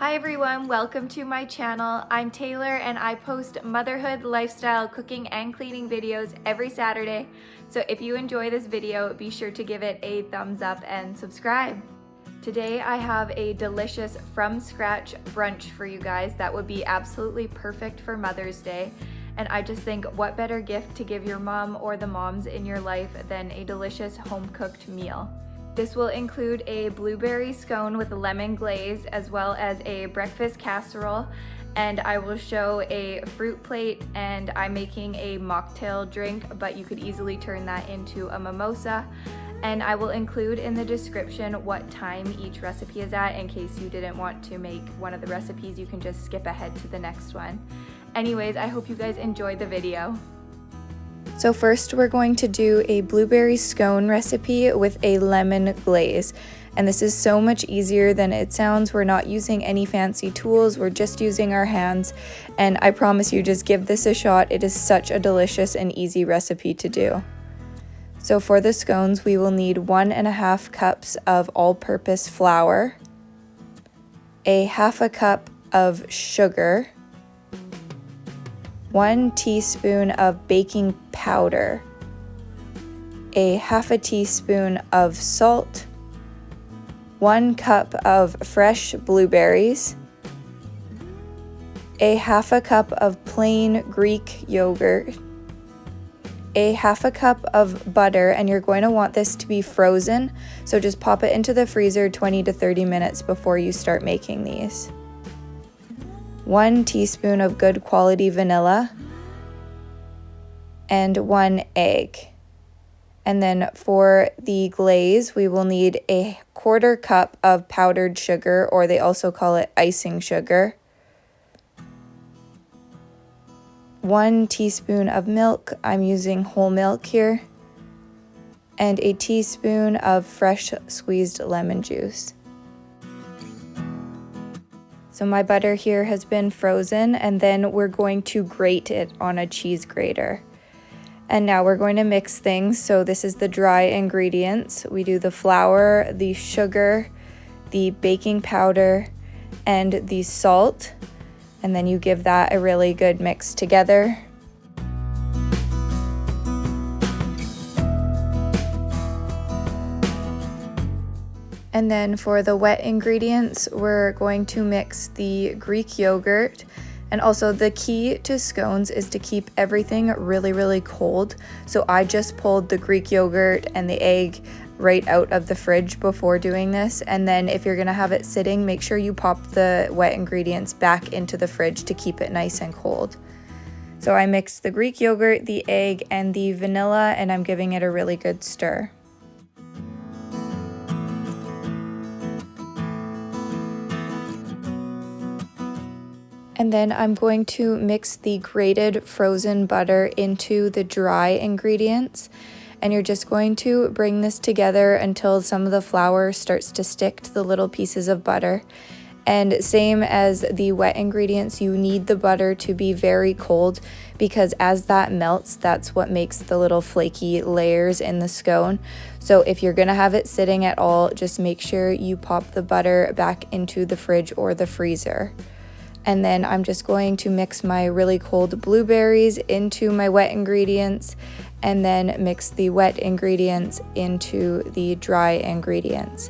Hi everyone, welcome to my channel. I'm Taylor and I post motherhood, lifestyle, cooking and cleaning videos every Saturday. So if you enjoy this video, be sure to give it a thumbs up and subscribe. Today I have a delicious from scratch brunch for you guys that would be absolutely perfect for Mother's Day. And I just think what better gift to give your mom or the moms in your life than a delicious home cooked meal. This will include a blueberry scone with lemon glaze as well as a breakfast casserole, and I will show a fruit plate, and I'm making a mocktail drink, but you could easily turn that into a mimosa. And I will include in the description what time each recipe is at in case you didn't want to make one of the recipes. You can just skip ahead to the next one. Anyways, I hope you guys enjoyed the video. So first we're going to do a blueberry scone recipe with a lemon glaze. And this is so much easier than it sounds. We're not using any fancy tools, we're just using our hands. And I promise you, just give this a shot. It is such a delicious and easy recipe to do. So for the scones, we will need 1.5 cups of all-purpose flour, a 1/2 cup of sugar, 1 teaspoon of baking powder, a 1/2 teaspoon of salt, 1 cup of fresh blueberries, a 1/2 cup of plain Greek yogurt, a 1/2 cup of butter, and you're going to want this to be frozen, so just pop it into the freezer 20 to 30 minutes before you start making these. 1 teaspoon of good quality vanilla, and 1 egg. And then for the glaze, we will need a 1/4 cup of powdered sugar, or they also call it icing sugar, 1 teaspoon of milk, I'm using whole milk here, and a teaspoon of fresh squeezed lemon juice. So my butter here has been frozen, and then we're going to grate it on a cheese grater. And now we're going to mix things. So this is the dry ingredients. We do the flour, the sugar, the baking powder, and the salt. And then you give that a really good mix together. And then for the wet ingredients, we're going to mix the Greek yogurt. And also the key to scones is to keep everything really, really cold. So I just pulled the Greek yogurt and the egg right out of the fridge before doing this. And then if you're gonna have it sitting, make sure you pop the wet ingredients back into the fridge to keep it nice and cold. So I mixed the Greek yogurt, the egg, and the vanilla, and I'm giving it a really good stir. And then I'm going to mix the grated frozen butter into the dry ingredients. And you're just going to bring this together until some of the flour starts to stick to the little pieces of butter. And same as the wet ingredients, you need the butter to be very cold, because as that melts, that's what makes the little flaky layers in the scone. So if you're gonna have it sitting at all, just make sure you pop the butter back into the fridge or the freezer. And then I'm just going to mix my really cold blueberries into my wet ingredients, and then mix the wet ingredients into the dry ingredients.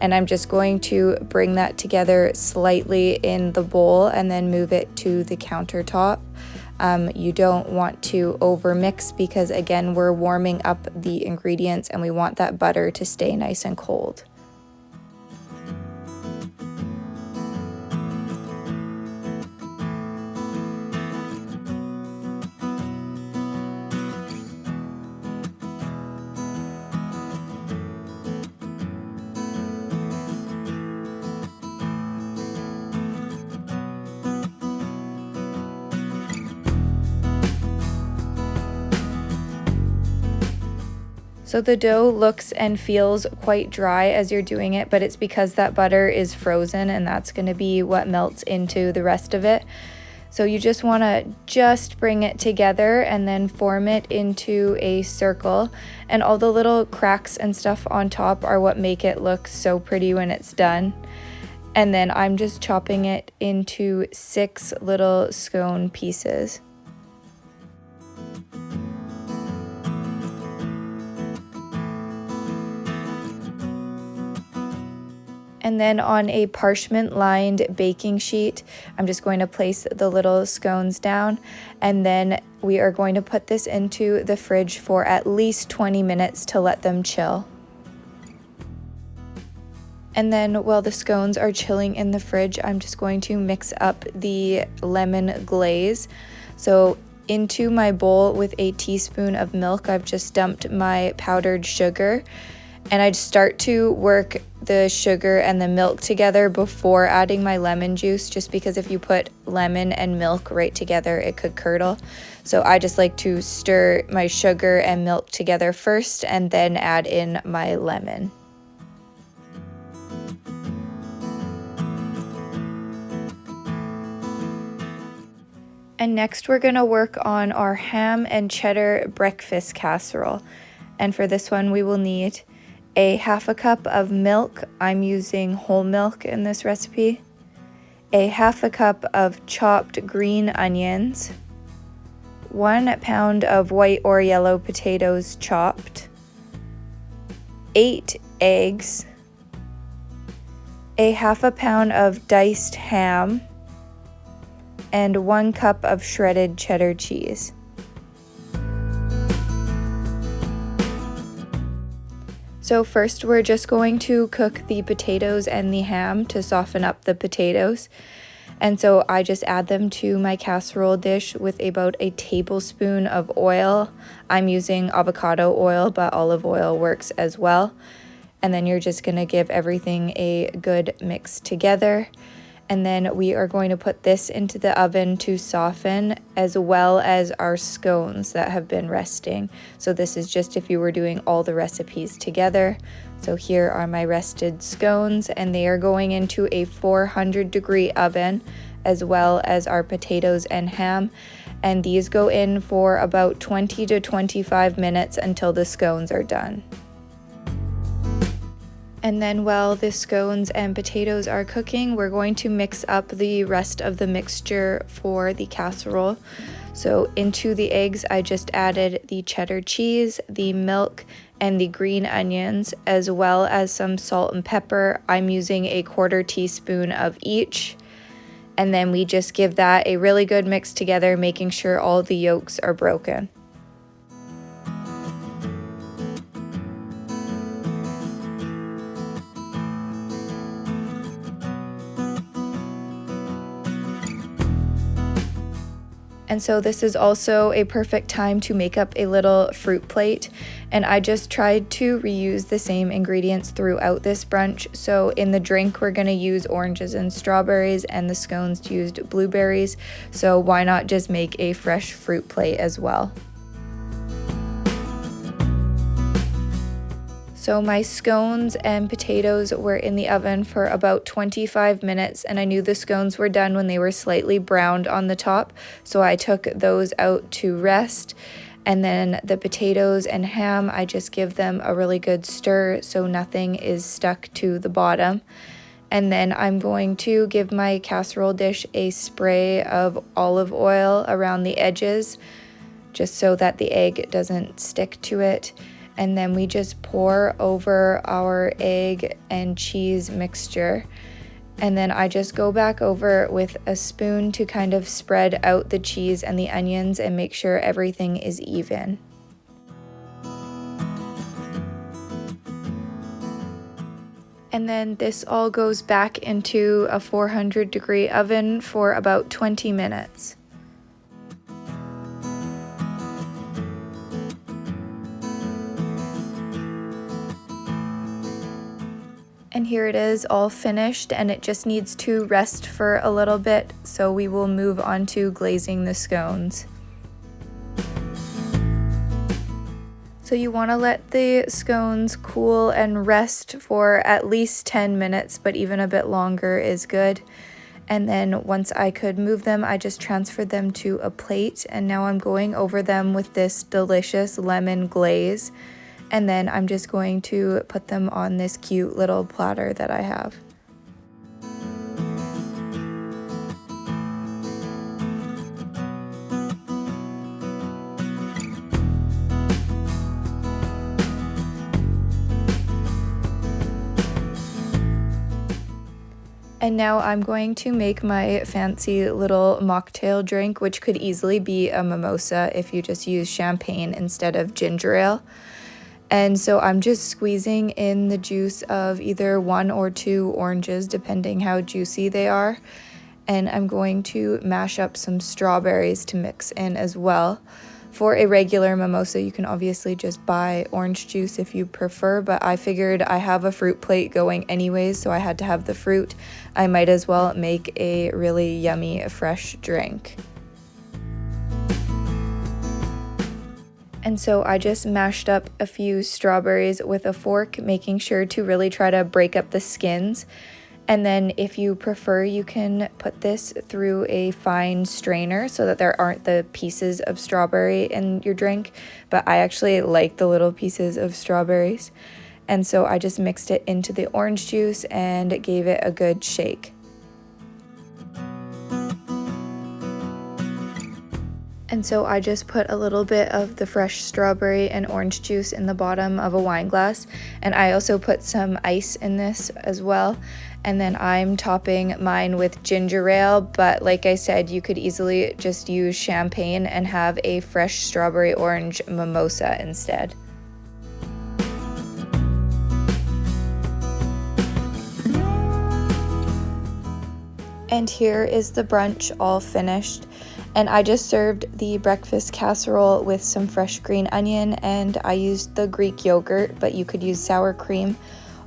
And I'm just going to bring that together slightly in the bowl and then move it to the countertop. You don't want to over mix, because again, we're warming up the ingredients and we want that butter to stay nice and cold. So the dough looks and feels quite dry as you're doing it, but it's because that butter is frozen, and that's going to be what melts into the rest of it. So you just want to bring it together and then form it into a circle. And all the little cracks and stuff on top are what make it look so pretty when it's done. And then I'm just chopping it into 6 little scone pieces. And then on a parchment lined baking sheet, I'm just going to place the little scones down, and then we are going to put this into the fridge for at least 20 minutes to let them chill. And then while the scones are chilling in the fridge, I'm just going to mix up the lemon glaze. So into my bowl with a teaspoon of milk, I've just dumped my powdered sugar, and I start to work the sugar and the milk together before adding my lemon juice, just because if you put lemon and milk right together, it could curdle. So I just like to stir my sugar and milk together first and then add in my lemon. And next we're gonna work on our ham and cheddar breakfast casserole. And for this one, we will need a 1/2 cup of milk. I'm using whole milk in this recipe. A 1/2 cup of chopped green onions. 1 pound of white or yellow potatoes chopped. 8 eggs. A 1/2 pound of diced ham. And 1 cup of shredded cheddar cheese. So first we're just going to cook the potatoes and the ham to soften up the potatoes. And so I just add them to my casserole dish with about a tablespoon of oil. I'm using avocado oil, but olive oil works as well. And then you're just gonna give everything a good mix together. And then we are going to put this into the oven to soften, as well as our scones that have been resting. So this is just if you were doing all the recipes together. So here are my rested scones, and they are going into a 400-degree oven, as well as our potatoes and ham. And these go in for about 20 to 25 minutes until the scones are done. And then while the scones and potatoes are cooking, we're going to mix up the rest of the mixture for the casserole. So into the eggs, I just added the cheddar cheese, the milk, and the green onions, as well as some salt and pepper. I'm using a 1/4 teaspoon of each. And then we just give that a really good mix together, making sure all the yolks are broken. And so this is also a perfect time to make up a little fruit plate. And I just tried to reuse the same ingredients throughout this brunch. So in the drink, we're gonna use oranges and strawberries, and the scones used blueberries. So why not just make a fresh fruit plate as well? So my scones and potatoes were in the oven for about 25 minutes, and I knew the scones were done when they were slightly browned on the top, so I took those out to rest. And then the potatoes and ham, I just give them a really good stir so nothing is stuck to the bottom. And then I'm going to give my casserole dish a spray of olive oil around the edges, just so that the egg doesn't stick to it. And then we just pour over our egg and cheese mixture. And then I just go back over with a spoon to kind of spread out the cheese and the onions and make sure everything is even. And then this all goes back into a 400-degree oven for about 20 minutes. And here it is all finished, and it just needs to rest for a little bit, so we will move on to glazing the scones. So you want to let the scones cool and rest for at least 10 minutes, but even a bit longer is good. And then once I could move them, I just transferred them to a plate, and now I'm going over them with this delicious lemon glaze. And then I'm just going to put them on this cute little platter that I have. And now I'm going to make my fancy little mocktail drink, which could easily be a mimosa if you just use champagne instead of ginger ale. And so I'm just squeezing in the juice of either 1 or 2 oranges, depending how juicy they are. And I'm going to mash up some strawberries to mix in as well. For a regular mimosa, you can obviously just buy orange juice if you prefer, but I figured I have a fruit plate going anyways, so I had to have the fruit. I might as well make a really yummy fresh drink. And so I just mashed up a few strawberries with a fork, making sure to really try to break up the skins. And then if you prefer, you can put this through a fine strainer so that there aren't the pieces of strawberry in your drink. But I actually like the little pieces of strawberries. And so I just mixed it into the orange juice and gave it a good shake. And so I just put a little bit of the fresh strawberry and orange juice in the bottom of a wine glass. And I also put some ice in this as well. And then I'm topping mine with ginger ale, but like I said, you could easily just use champagne and have a fresh strawberry orange mimosa instead. And here is the brunch all finished. And I just served the breakfast casserole with some fresh green onion, and I used the Greek yogurt, but you could use sour cream.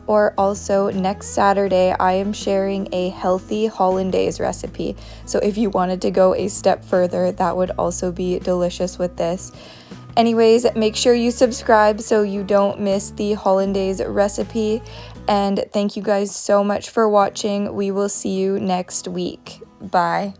Or also next Saturday, I am sharing a healthy hollandaise recipe. So if you wanted to go a step further, that would also be delicious with this. Anyways, make sure you subscribe so you don't miss the hollandaise recipe. And thank you guys so much for watching. We will see you next week. Bye.